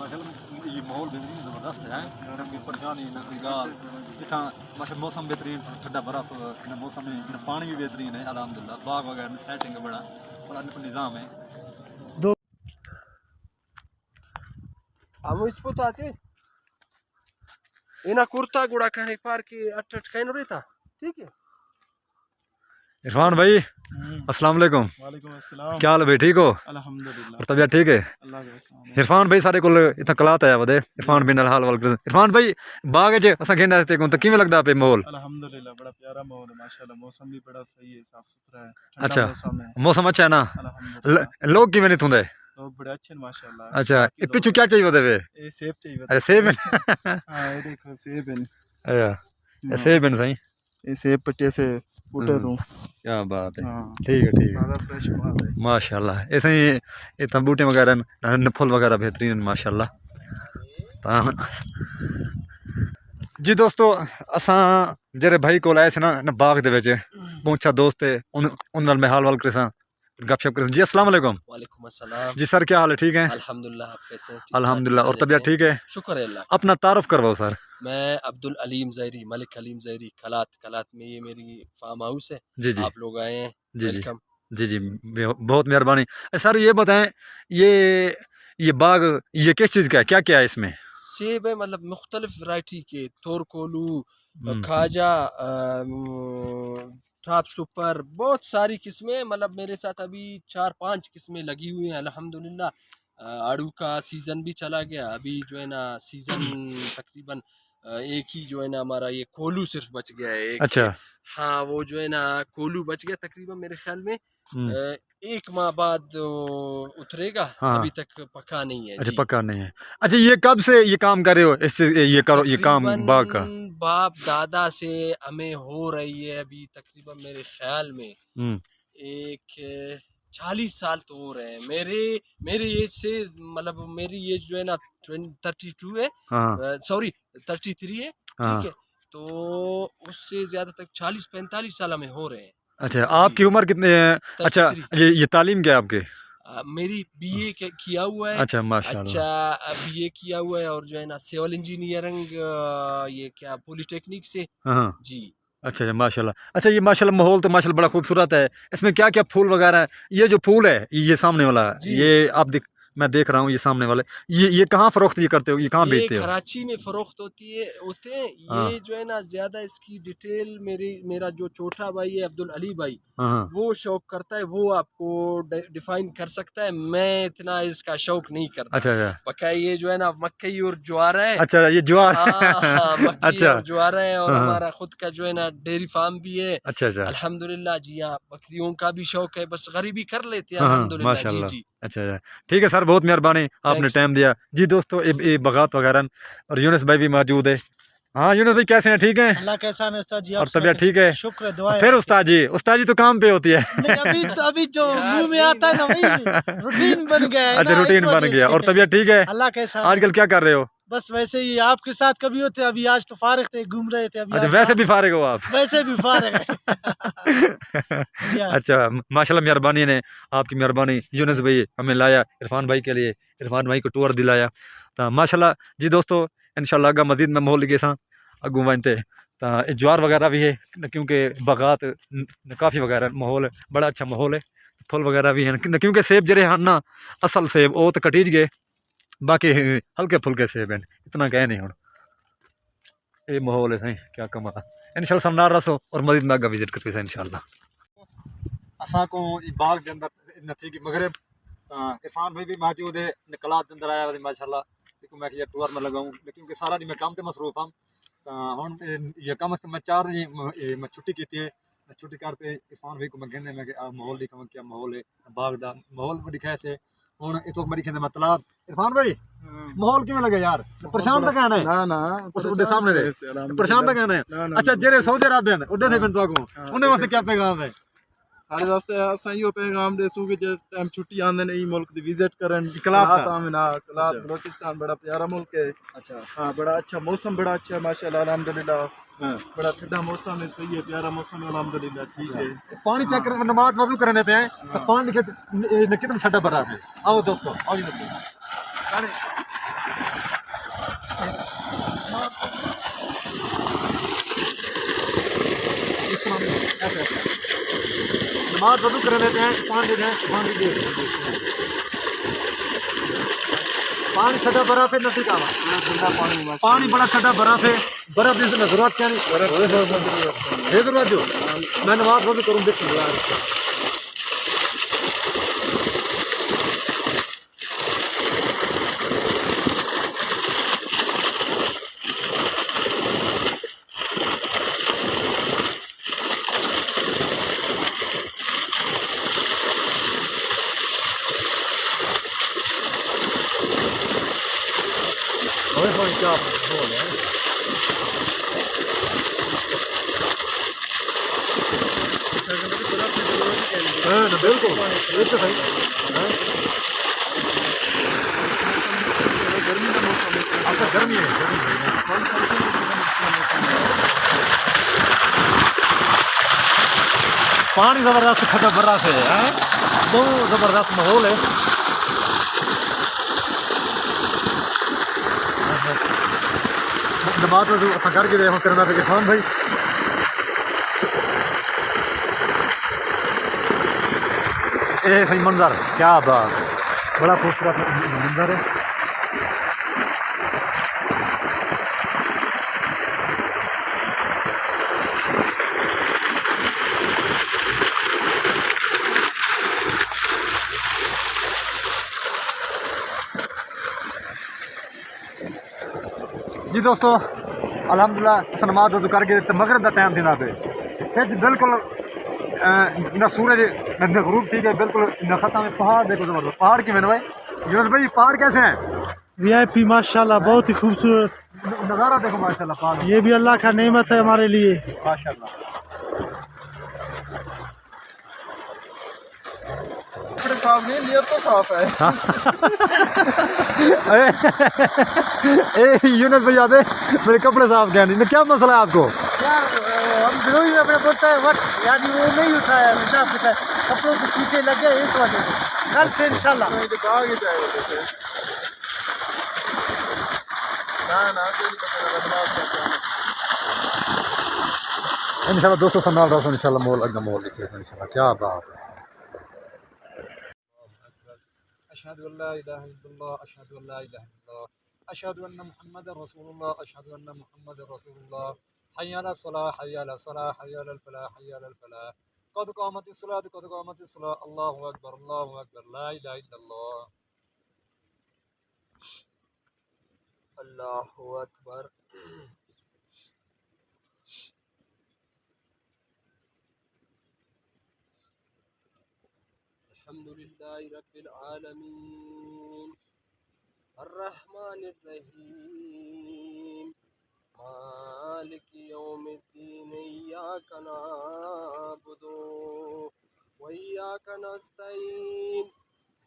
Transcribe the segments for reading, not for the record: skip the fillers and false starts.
माशाल्लाह ये माहौल बेहतरीन ज़बरदस्त है ना कोई परेशानी ना कोई गाल इतना माशाल्लाह मौसम बेहतरीन ठंडा बर्फ इन मौसम में इन पानी भी बेहतरीन है अल्हम्दुलिल्लाह बाग वगैरह में सेटिंग है बड़ा निज़ाम है दो हम ispotate ina kurta guda kare parki at kaino reta ठीक है। इरफान भाई अस्सलाम वालेकुम। वालेकुम अस्सलाम। क्या हाल है भाई ठीक हो? अल्हम्दुलिल्लाह। और तबीयत ठीक है? अल्लाह का एहसान है। इरफान भाई सारे कोल इतना कलात आया वदे इरफान बिन हाल वाल इरफान भाई बाग च असा खेलने आते को तो किवें लगदा पे माहौल? अल्हम्दुलिल्लाह बड़ा प्यारा माहौल है माशाल्लाह मौसम भी बड़ा सही है साफ सुथरा है अच्छा मौसम है मौसम अच्छा है ना? अल्हम्दुलिल्लाह लोग किवें नहीं थुंदे? लोग बड़े अच्छे हैं माशाल्लाह। अच्छा ये पिछू क्या चाहिए वदे वे? ये सेब चाहिए अरे सेब हां ये देखो सेब है। अच्छा ये सेब है सही ये सेब पट्टे से फूटे दूं क्या बात है हां ठीक है ताजा फ्रेश माल है माशाल्लाह ऐसे ही ये तंबूटे वगैरह फल वगैरह बेहतरीन माशाल्लाह जी दोस्तों असां जेरे भाई को आए थे ना बाग दे विच पहुंचा दोस्त है उन नाल मैं हाल वाल करे गपशप करे जी अस्सलाम वालेकुम। वालेकुम अस्सलाम जी सर क्या हाल है ठीक है? अल्हम्दुलिल्लाह आप कैसे हैं? अल्हम्दुलिल्लाह और तबीयत ठीक है? शुक्र है अल्लाह अपना तारुफ करवाओ सर। मैं अब्दुल अलीम ज़हरी मलिक अलीम ज़हरी कलात में ये मेरी फार्म हाउस है जी जी आप लोग आए हैं जी जी वेलकम जी जी बहुत मेहरबानी सर ये बताएं ये बाग ये किस चीज़ का है क्या क्या है इसमें? सेब है मतलब मुख्तलिफ वैरायटी के तोरकोलू खाजा टॉप सुपर बहुत सारी किस्में मतलब मेरे साथ अभी 4-5 किस्में लगी हुई हैं अल्हम्दुलिल्लाह। आड़ू का सीज़न भी चला गया अभी जो है ना सीज़न तकरीबन एक ही जो है ना हमारा ये कोलू सिर्फ बच गया है एक अच्छा हाँ वो जो है ना कोलू बच गया तकरीबन मेरे ख्याल में एक माह बाद उतरेगा हाँ अभी तक पका नहीं है अच्छा जी पक्का नहीं है। अच्छा ये कब से ये काम कर रहे हो इस ये करो ये काम बाग का? बाप दादा से हमें हो रही है अभी तकरीबन मेरे ख्याल में एक 40 साल तो हो रहे हैं मेरे एज से मतलब मेरी एज जो है ना 32 है सॉरी 33 है ठीक है तो उससे ज्यादा तक 40-45 साल हमें हो रहे हैं। अच्छा आपकी उम्र कितनी है? अच्छा ये तालीम क्या है आपके? मेरी बीए किया हुआ है। अच्छा माशाल्लाह अच्छा बीए किया हुआ है और जो है ना सिविल इंजीनियरिंग ये क्या पॉलिटेक्निक से हाँ जी। अच्छा अच्छा माशाल्लाह। अच्छा ये माशाल्लाह माहौल तो माशाल्लाह बड़ा खूबसूरत है इसमें क्या क्या फूल वगैरह है? ये जो फूल है ये सामने वाला ये आप मैं देख रहा हूँ ये सामने वाले ये कहाँ फरोख्त ये करते हो ये कहाँ बेचते हो? कराची में फरोख्त होते हैं ये जो है ना ज्यादा इसकी डिटेल मेरा जो छोटा भाई है अब्दुल अली भाई वो शौक करता है वो आपको डिफाइन कर सकता है मैं इतना इसका शौक नहीं करता। अच्छा अच्छा पक्का ये जो है ना मकई और ज्वार है। अच्छा ये ज्वार मक्की अच्छा और ज्वार है और हमारा खुद का जो है ना डेयरी फार्म भी है। अच्छा अच्छा अल्हम्दुलिल्लाह जी हाँ बकरियों का भी शौक है बस गरीबी कर लेते हैं अल्हम्दुलिल्लाह जी जी। अच्छा अच्छा ठीक है सर बहुत मेहरबानी आपने टाइम दिया जी। दोस्तों ये बगात वगैरह और यूनुस भाई भी मौजूद है। हाँ यूनुस भाई कैसे हैं ठीक हैं? अल्लाह का एहसान है उस्ताद जी और तबीयत ठीक है? शुक्र दुआ फिर उस्ताद जी तो काम पे होती है अभी जो मुंह में आता है ना वही रूटीन बन गया है। अच्छा रूटीन बन गया और तबीयत ठीक है? अल्लाह का एहसान आजकल क्या कर रहे हो? बस वैसे ही आपके साथ कभी होते अभी आज तो फारिग थे घूम रहे थे अभी। अच्छा वैसे भी फारिग हो आप? वैसे भी फारिग अच्छा माशाल्लाह मेहरबानी ने आपकी मेहरबानी यूनुस भाई हमें लाया इरफान भाई के लिए इरफान भाई को टूर दिलाया तो माशाल्लाह जी। दोस्तों इंशाल्लाह अगर मजीद में माहौल लगे अगू बनते तो ज्वार वगैरह भी है क्योंकि बागात काफ़ी वगैरह माहौल बड़ा अच्छा माहौल है फल वगैरह भी हैं क्योंकि सेब जरे हैं ना असल सेब वो तो कटीज गए बाकी हल्के फुल्के सेब हैं इतना कह नहीं हूँ ये माहौल है सही क्या कमा इंशाल्लाह समनार रसो और मजीद में आगे विजिट करते इंशाल्लाह असा को बाग के अंदर नथी की मगरब इरफान भाई भी मौजूद है निकलात के अंदर आया माशाल्लाह देखो मैं टूर में लगाऊँ क्योंकि सारा दिन मैं काम से मसरूफ हम हम ये कम से मैं 4 मैं छुट्टी की थी छुट्टी करते इरफान भाई को मैं कहने में माहौल दिखा क्या माहौल है बाग का माहौल को दिखाया से ਹੁਣ ਇਸ ਤੋਂ ਮੇਰੀ ਕਹਿੰਦੇ ਮਤਲਬ इरफान भाई माहौल किवें लगे यार? परेशान तो कहना है ना उसके सामने रहे परेशान तो कहना है। अच्छा जेरे सऊदी अरब हैं उडे थे बिन तो को उन्हें वास्ते क्या पैगाम है? सारे वास्ते असां इहो पैगाम देसूं कि जिस टाइम छुट्टी आंदे ने ई मुल्क दी विजिट करन कलात आमिना कलात बलोचिस्तान बड़ा प्यारा मुल्क है। अच्छा हां बड़ा अच्छा मौसम बड़ा अच्छा है माशाल्लाह अल्हम्दुलिल्लाह बड़ा ठंडा मौसम है सही है प्यारा मौसम है अल्हम्दुलिल्लाह ठीक है। पानी चेक कर नमाज वजू करने पे हैं पानी के कितना ठंडा भरा है। आओ दोस्तों आओ जी ऐसे नमाज वजू कर लेते हैं, पानी देते हैं, पानी दे पानी ठंडा बर्फ है नसी का ठंडा पानी पानी बड़ा ठंडा बर्फ है, बर्फ की जरूरत क्या नहीं है जरूरत जो मैं नमाज वजू करूँ देख क्या माहौल है। ना बिल्कुल ये तो सही गर्मी का मौसम है अच्छा गर्मी है पानी जबरदस्त खटा बर्रा से है बहुत जबरदस्त माहौल है नमाज वजू असां करके देखो करना पे खान भाई ए भाई मंजर क्या बात बड़ा खूबसूरत मंजर है जी दोस्तों अल्हम्दुलिल्लाह अस नमाज वजू करके मगरब का टाइम थी ना पे फिर बिल्कुल ना सूरज ना गुरूब थी गए बिल्कुल ना खत्म है पहाड़ देखो जबरदस्त पहाड़ की मैंने भाई यूनुस भाई पहाड़ कैसे हैं वीआईपी माशाल्लाह बहुत ही खूबसूरत। नज़ारा देखो माशाल्लाह पहाड़ ये भी अल्लाह का नेमत है हमारे लिए। माशाल्लाह कपड़े साफ नहीं नियत तो साफ है ए यूनुस भाई आते मेरे कपड़े साफ क्या नहीं क्या मसला है आपको यार हम गिरोही में अपने बोलता है वट यानी वो नहीं उठाया साफ सुथरा कपड़ों के पीछे लग गए इस वजह से कल से इंशाल्लाह नहीं तो कहा ही जाएगा जैसे ना कोई नहीं पता नमाज पढ़ते हैं इंशाल्लाह दोस्तों संभाल रहा हूँ इंशाल्लाह मोल एकदम मोल लिखे इंशाल्लाह क्या बात है अशहदु अल्ला इलाहा इल्लल्लाह अशहदु अल्ला इलाहा इल्लल्लाह अशहदु अन्ना मुहम्मदर रसूलुल्लाह अशहदु अन्ना मुहम्मदर रसूलुल्लाह हय्य अला सलाह हय्य अला सलाह हय्य अलल फलाह हय्य अलल फलाह कद क़ामतिस सलाह अल्लाहु अकबर ला इलाहा इल्लल्लाह अल्लाहु अकबर। अल्हम्दुलिल्लाहि रब्बिल आलमीन अर्रहमानिर रहीम मालिकि यौमिद्दीन इय्याका नअबुदु व इय्याका नस्तईन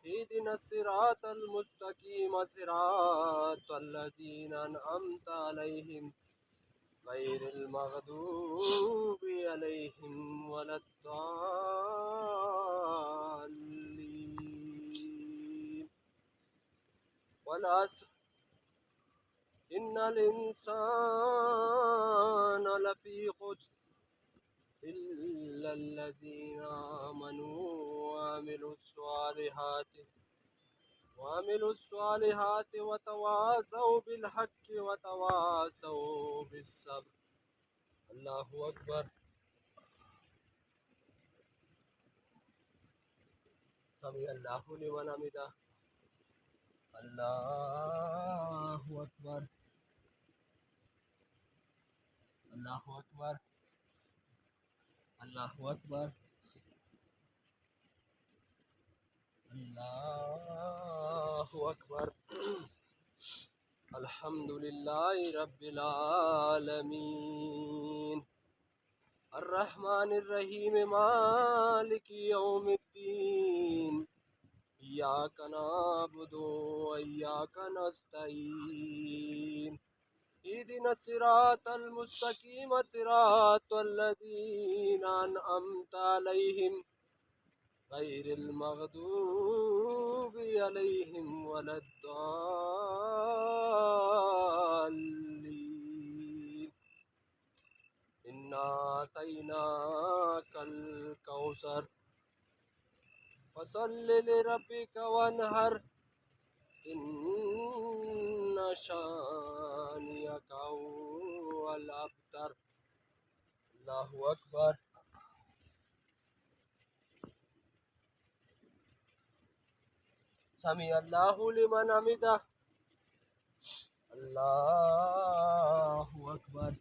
इहदिनस सिरातल मुस्तकीम सिरातल लज़ीना अनअमता अलैहिम गैरिल मग़दूबि अलैहिम वलद्दाल्लीन वल अस्र इन्नल इंसाना लफ़ी खुस्र इल्लल लज़ीना आमनू वअमिलुस स्वालिहाति वतवासौ बिल हक़्क़ि वतवासौ बिस सब्र। अल्लाहु अकबर। समी अल्लाहु लिमन हमिदा। अल्लाहु अकबर अल्लाहु अकबर अल्लाहु अकबर अल्लाहु अकबर। अल्हम्दुलिल्लाहि रब्बिल आलमीन अर्रहमानिर रहीम मालिकि यौमिद्दीन इय्याका नअबुदु व इय्याका नस्तईन इहदिनस सिरातल मुस्तकीम सिरातल लज़ीना अनअमता अलैहिम गैरिल मग़दूबि अलैहिम वलद्दाल्लीन। इन्ना आतैनाकल कौसर फसल्लि लिरब्बिका वन्हर इन्न शानियका हुवल अबतर। अल्लाहु अकबर। समी अल्लाहु लिमन हमिदा। अल्लाहु अकबर।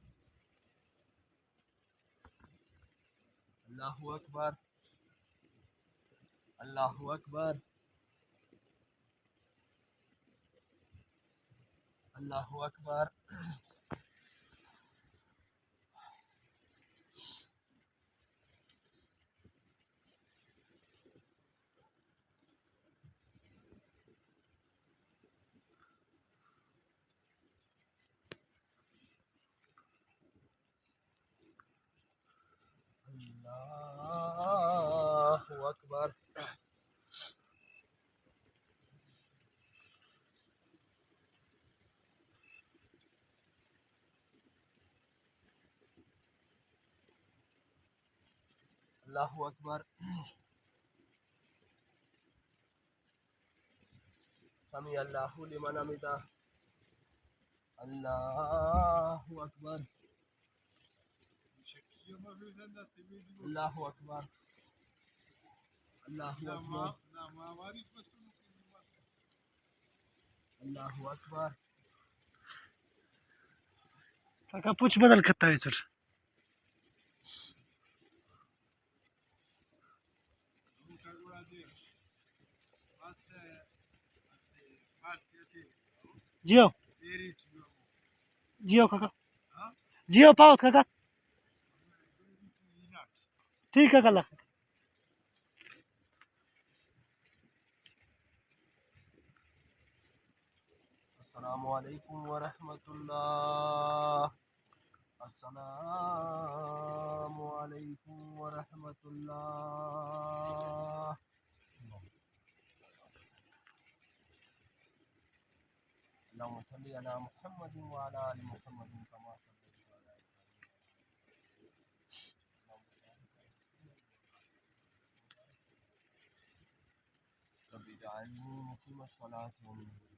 अल्लाहु अकबर। अल्लाहु अकबर। अल्लाहु अकबर। अल्लाहु अकबर। अल्लाहु अकबर। समी अल्लाहु लिमन हमिदा। अल्लाहु अकबर। अल्लाहु अकबर। अल्लाहु अकबर। अल्लाहु अकबर। काका पूछ बदल करता है सर। जियो जियो काका, जियो पाओ काका, ठीक है काका। अस्सलामु अलैकुम व रहमतुल्लाह। अस्सलामु अलैकुम व रहमतुल्लाह। अल्लाहुम्मा सल्लि अला मुहम्मदिन व अला आलि मुहम्मदिन कमा सल्लैता अला इब्राहीम। रब्बि जअलनी मुक़ीमस सलाति व मिन ज़ुर्रिय्यति।